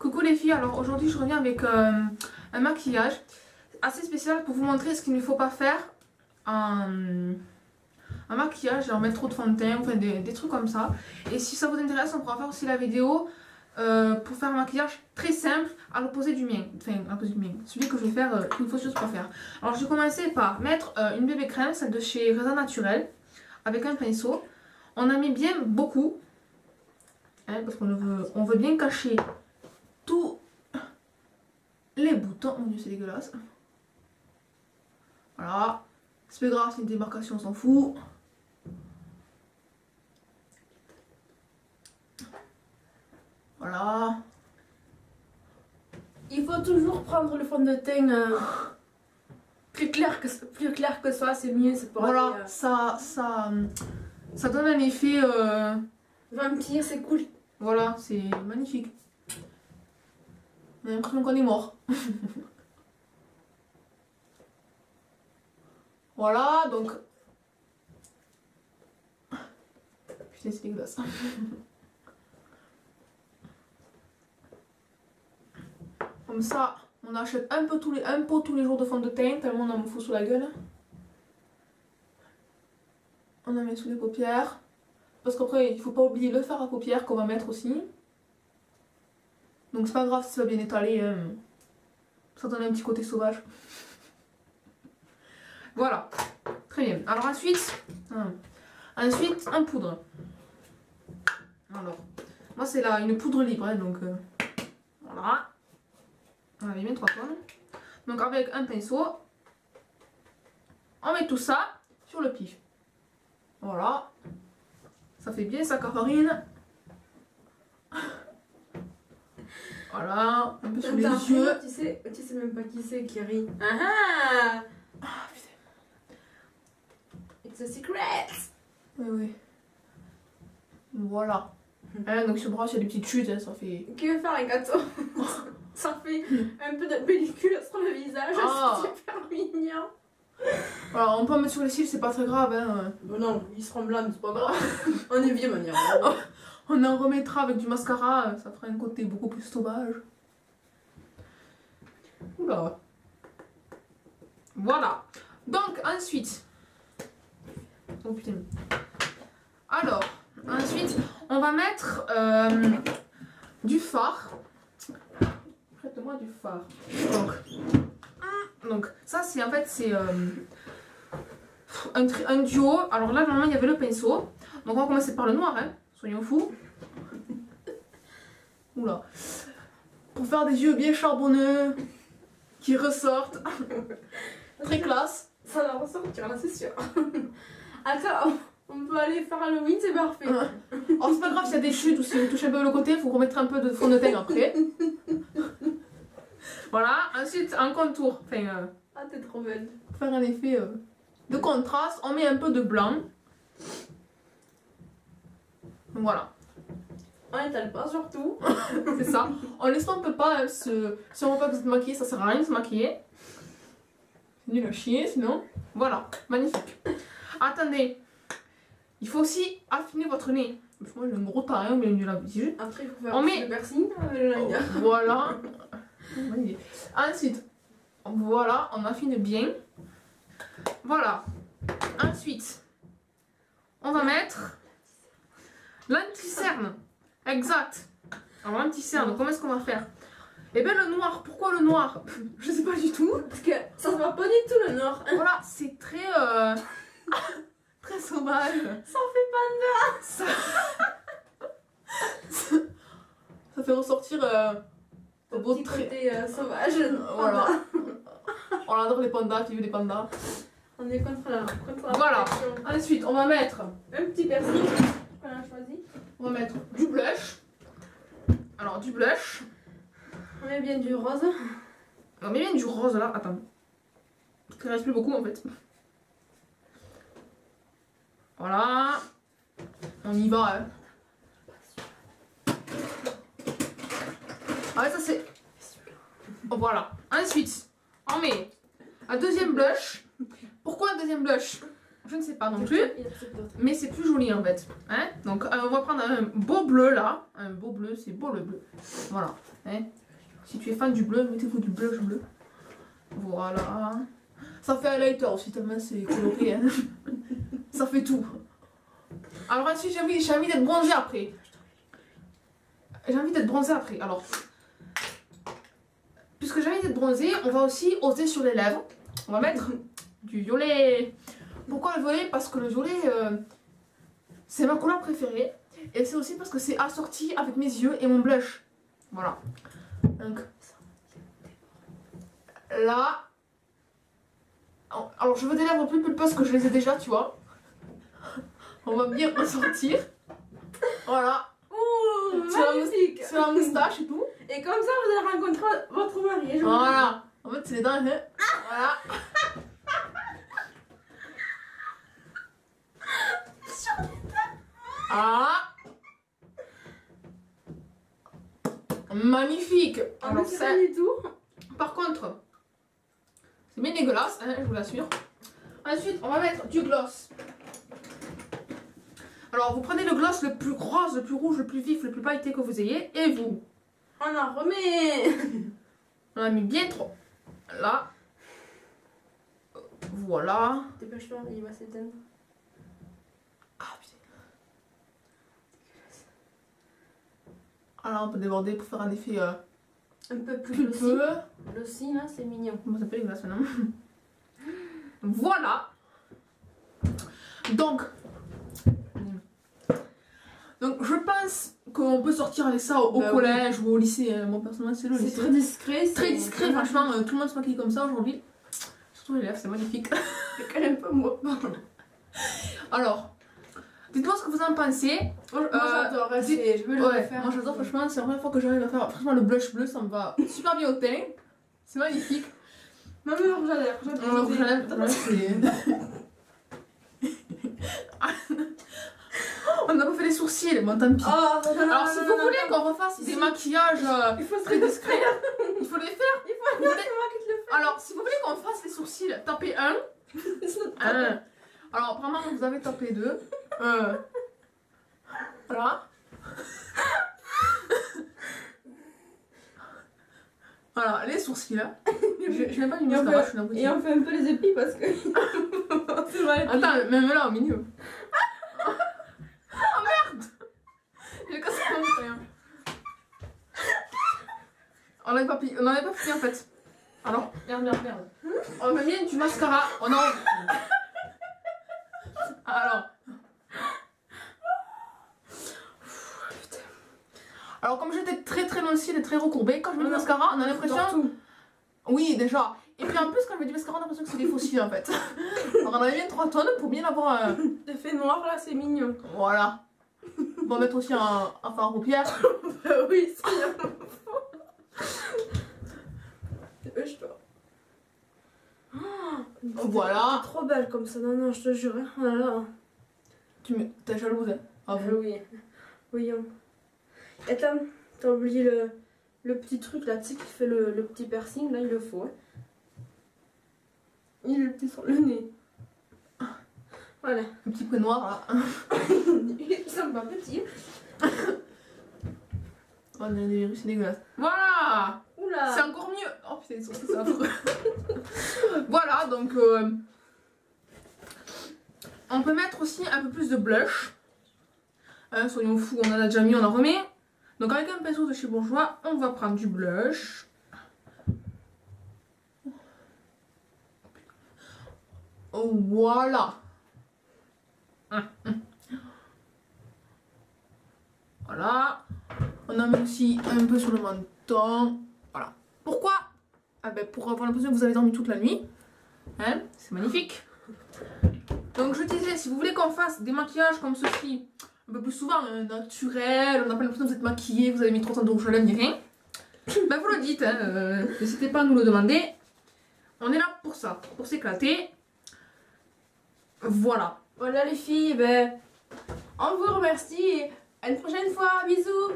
Coucou les filles, alors aujourd'hui je reviens avec un maquillage assez spécial pour vous montrer ce qu'il ne faut pas faire un maquillage, genre mettre trop de fond de teint, enfin des trucs comme ça. Et si ça vous intéresse, on pourra faire aussi la vidéo pour faire un maquillage très simple à l'opposé du mien, enfin à l'opposé du mien, celui que je vais faire, qu'il ne faut juste pas faire. Alors je vais commencer par mettre une bébé crème, celle de chez Raisin Naturel, avec un pinceau. On en met bien beaucoup, hein, parce qu'on veut bien cacher tous les boutons. Mon dieu, c'est dégueulasse. Voilà, c'est pas grave, c'est une démarcation, on s'en fout. Voilà. Il faut toujours prendre le fond de teint plus clair que ça, c'est mieux. C'est pour Voilà, aller, ça donne un effet vampire, c'est cool. voilà, c'est magnifique. On a l'impression qu'on est mort. Voilà, donc... Putain, c'est dégueulasse. Comme ça, on achète un pot tous les jours de fond de teint, tellement on en me fout sous la gueule. On en met sous les paupières. Parce qu'après, il faut pas oublier le fard à paupières qu'on va mettre aussi. Donc c'est pas grave si ça va bien étaler, hein. Ça donne un petit côté sauvage. Voilà, très bien. Alors ensuite en poudre. Alors, moi c'est là une poudre libre, hein, donc voilà. On avait bien 3 tonnes. Donc avec un pinceau, on met tout ça sur le pif. Voilà. Ça fait bien sa cafarine. Voilà, un peu sur les yeux. Tu sais même pas qui c'est qui rit. Ah ah, putain. It's a secret. Oui, oui. Voilà. Hein, donc sur le bras, il y a des petites chutes, hein, ça fait... Qui veut faire un gâteau? Ça fait un peu de pellicule sur le visage, c'est super mignon. Alors on peut en mettre sur les cils, c'est pas très grave, hein. Bon non, ils seront blancs, mais c'est pas grave. On est vieux manière. On en remettra avec du mascara, ça fera un côté beaucoup plus sauvage. Oula. Voilà. Donc ensuite... Oh putain. Alors, ensuite, on va mettre du fard. Prête-moi du fard. Donc ça c'est en fait c'est un duo. Alors là normalement il y avait le pinceau. Donc on va commencer par le noir, hein. Soyons fous. Oula. Pour faire des yeux bien charbonneux qui ressortent. Très classe. Ça va ressortir là, c'est sûr. Attends, on peut aller faire Halloween, c'est parfait. Oh, c'est pas grave s'il y a des chutes ou si on touche un peu le côté, il faut remettre un peu de fond de teint après. Voilà, ensuite en contour. Enfin, ah, t'es trop belle. Pour faire un effet de contraste, on met un peu de blanc. Voilà. On n'étale pas surtout. C'est ça. On l'estompe pas, hein, si on veut pas se maquiller, ça sert à rien de se maquiller. C'est nul à chier sinon. Voilà, magnifique. Attendez, il faut aussi affiner votre nez. Moi j'ai un gros tas, hein, mais il y a l'habitude. Après il faut faire on met le piercing, le liner. Voilà. Ensuite, voilà, on affine bien. Voilà. Ensuite, on va mettre l'anti-cerne. Exact. Alors l'anti-cerne, comment est-ce qu'on va faire? Eh bien le noir, pourquoi le noir? Je sais pas du tout. Parce que ça se voit pas du tout le noir. Voilà, c'est très très sauvage. Ça en fait panda. Ça fait ressortir le beau côté sauvage. Voilà. On adore les pandas, qui veut des pandas. On est contre la voilà. protection. Ensuite, on va mettre un petit piercing qu'on a choisi. On va mettre du blush. Alors du blush. On met bien du rose. On met bien du rose là. Attends. Parce qu'il reste plus beaucoup en fait. Voilà. On y va. Hein. Ah ouais, ça c'est... Voilà. Ensuite, on met un deuxième blush. Pourquoi un deuxième blush? Je je ne sais pas non plus. Mais c'est plus joli en fait. Hein, donc on va prendre un beau bleu là. Un beau bleu, c'est beau le bleu. Voilà. Hein. Si tu es fan du bleu, mettez-vous du bleu. Voilà. Ça fait un lighter aussi, tellement c'est coloré. Hein. Ça fait tout. Alors ensuite, j'ai envie d'être bronzée après. Alors, puisque j'ai envie d'être bronzée, on va aussi oser sur les lèvres. On va mettre du violet. Pourquoi le violet? Parce que le violet, c'est ma couleur préférée. Et c'est aussi parce que c'est assorti avec mes yeux et mon blush. Voilà. Donc, là. Alors, je veux des lèvres plus pulpeuses que je les ai déjà, tu vois. On va bien ressortir. Voilà. Ouh, magnifique. Sur la moustache et tout. Et comme ça, vous allez rencontrer votre mari. Voilà. En fait, c'est les dents. Hein. Voilà. Ah. Magnifique. Alors, c'est pas du tout. Par contre, c'est bien dégueulasse, hein, je vous l'assure. Ensuite, on va mettre du gloss. Alors, vous prenez le gloss le plus rose, le plus rouge, le plus vif, le plus pailleté que vous ayez, et vous. On en remet. On a mis bien trop. Là. Voilà. Dépêche-toi, il va s'éteindre. Ah putain. Alors, on peut déborder pour faire un effet un peu plus pulpeux. Glossy, là, c'est mignon. Comment ça s'appelle les glaces maintenant? Voilà. Donc, je pense qu'on peut sortir avec ça au collège ou au lycée. Moi, personnellement, c'est le lycée. C'est très discret. Très discret, franchement. Tout le monde se maquille comme ça aujourd'hui. Surtout les lèvres, c'est magnifique. C'est quand même pas moi. Alors, dites-moi ce que vous en pensez. Moi, j'adore. Je veux le refaire. Moi, j'adore, franchement. C'est la première fois que j'arrive à faire. Franchement, le blush bleu, ça me va super bien au teint. C'est magnifique. Même le rouge à lèvres. On n'a pas fait les sourcils, bon tant pis. Alors si vous voulez qu'on refasse des maquillages très discrets, il faut les faire. Alors si vous voulez qu'on fasse les sourcils, tapez 1. Alors apparemment vous avez tapé 2. Voilà. Voilà, les sourcils là. Je n'ai pas mis mascara, je suis et on fait un peu les épis parce que. C'est vrai. Attends, même là au milieu. Oh merde! J'ai cassé mon crayon. On n'avait pas fini en fait. Alors, merde. On a mis du mascara. On a. Alors. Alors, comme j'étais très lancée et très recourbée, quand je mets du mascara, on a l'impression. Oui, déjà. Et puis en plus, quand je mets du mascara, on a l'impression que c'est des fossiles en fait. Alors, on avait bien 3 tonnes pour bien avoir. L'effet noir là, c'est mignon. Voilà. On va mettre aussi un fard à paupières. Oui, c'est bien. Dépêche-toi. Voilà. T'es trop belle comme ça, non, je te jure. Oh là là. T'es jalouse, hein? Ah bon? Oui. Voyons. Et t'as oublié le petit truc là, tu sais, qui fait le petit piercing, là, il le faut. Hein. Il est le petit sur le nez. Voilà. Le petit peu noir là. Il semble pas petit. Oh, c'est dégueulasse. Voilà! Oula! C'est encore mieux! Oh putain, ils sont tous affreux. Voilà, donc. On peut mettre aussi un peu plus de blush. Hein, soyons fous, on en a déjà mis, on en remet. Donc, avec un pinceau de chez Bourjois, on va prendre du blush. Oh, voilà! Voilà. On en met aussi un peu sur le menton. Voilà. Pourquoi? Ah ben pour avoir l'impression que vous avez dormi toute la nuit. Hein? C'est magnifique. Donc je disais, si vous voulez qu'on fasse des maquillages comme ceci, un peu plus souvent naturel, on n'a pas l'impression que vous êtes maquillé, vous avez mis trop de temps de rouge à lèvres ni rien. Ben vous le dites, hein, n'hésitez pas à nous le demander. On est là pour ça, pour s'éclater. Voilà. Voilà les filles, ben, on vous remercie et à une prochaine fois, bisous.